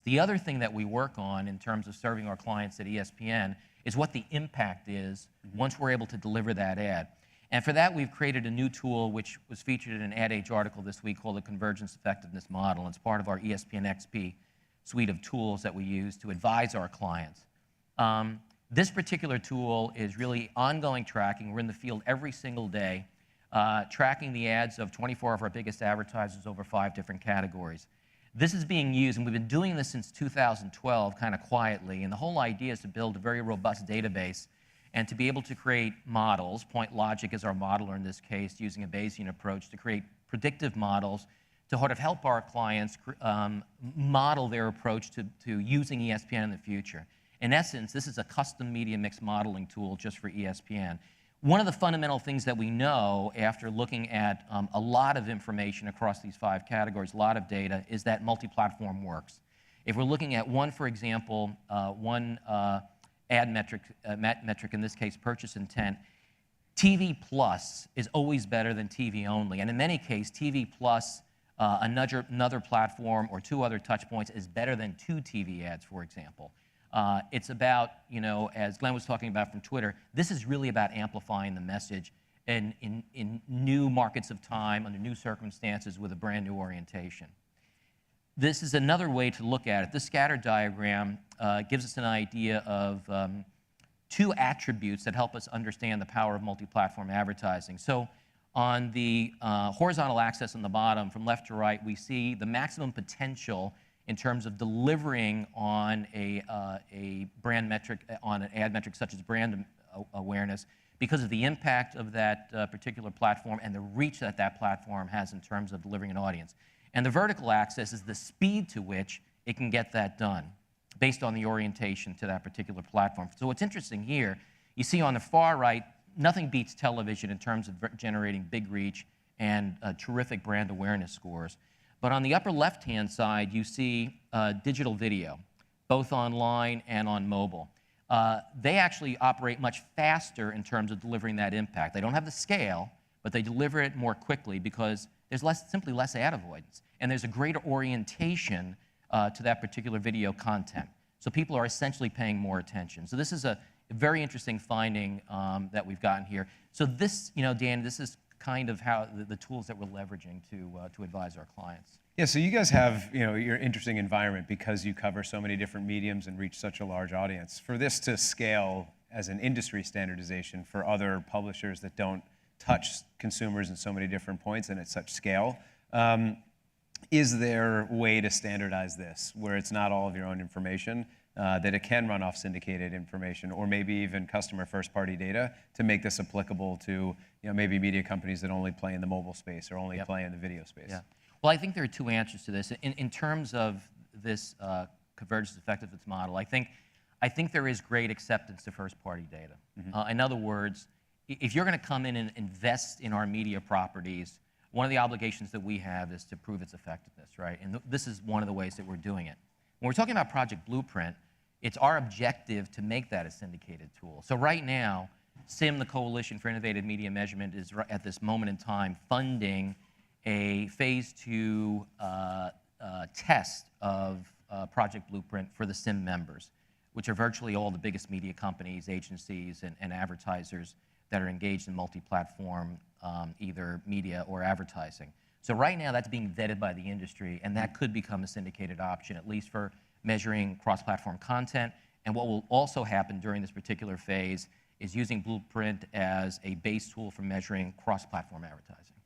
The other thing that we work on in terms of serving our clients at ESPN is what the impact is once we're able to deliver that ad. And for that, we've created a new tool which was featured in an Ad Age article this week called the Convergence Effectiveness Model. It's part of our ESPN XP suite of tools that we use to advise our clients. This particular tool is really ongoing tracking. We're in the field every single day, tracking the ads of 24 of our biggest advertisers over 5 different categories. This is being used, and we've been doing this since 2012, kind of quietly, and the whole idea is to build a very robust database and to be able to create models. Point Logic is our modeler in this case, using a Bayesian approach to create predictive models to sort of help our clients model their approach to using ESPN in the future. In essence, this is a custom media mix modeling tool just for ESPN. One of the fundamental things that we know after looking at a lot of information across these 5 categories, a lot of data, is that multi-platform works. If we're looking at one, for example, one ad metric, in this case purchase intent, TV Plus is always better than TV only. And in many cases, TV Plus, another platform or 2 other touch points is better than 2 TV ads, for example. It's about, as Glenn was talking about from Twitter, this is really about amplifying the message in new markets of time, under new circumstances, with a brand new orientation. This is another way to look at it. This scatter diagram gives us an idea of 2 attributes that help us understand the power of multi-platform advertising. So on the horizontal axis on the bottom, from left to right, we see the maximum potential in terms of delivering on a brand metric, on an ad metric such as brand awareness, because of the impact of that particular platform and the reach that that platform has in terms of delivering an audience. And the vertical axis is the speed to which it can get that done, based on the orientation to that particular platform. So what's interesting here, you see on the far right, nothing beats television in terms of generating big reach and terrific brand awareness scores. But on the upper left-hand side, you see digital video, both online and on mobile. They actually operate much faster in terms of delivering that impact. They don't have the scale, but they deliver it more quickly because there's simply less ad avoidance. And there's a greater orientation to that particular video content. So people are essentially paying more attention. So this is a very interesting finding that we've gotten here. So this, Dan, this is kind of how the tools that we're leveraging to advise our clients. Yeah, so you guys have your interesting environment because you cover so many different mediums and reach such a large audience. For this to scale as an industry standardization for other publishers that don't touch consumers in so many different points and at such scale, is there a way to standardize this where it's not all of your own information, that it can run off syndicated information or maybe even customer first-party data to make this applicable to maybe media companies that only play in the mobile space or only play in the video space? Yeah. Well, I think there are 2 answers to this. In terms of this convergence effectiveness model, I think there is great acceptance to first-party data. Mm-hmm. In other words, if you're going to come in and invest in our media properties, one of the obligations that we have is to prove its effectiveness, right? And this is one of the ways that we're doing it. When we're talking about Project Blueprint, it's our objective to make that a syndicated tool. So right now, SIM, the Coalition for Innovative Media Measurement, is at this moment in time funding a phase 2 test of Project Blueprint for the SIM members, which are virtually all the biggest media companies, agencies, and advertisers that are engaged in multi-platform either media or advertising. So right now, that's being vetted by the industry, and that could become a syndicated option, at least for measuring cross-platform content. And what will also happen during this particular phase is using Blueprint as a base tool for measuring cross-platform advertising.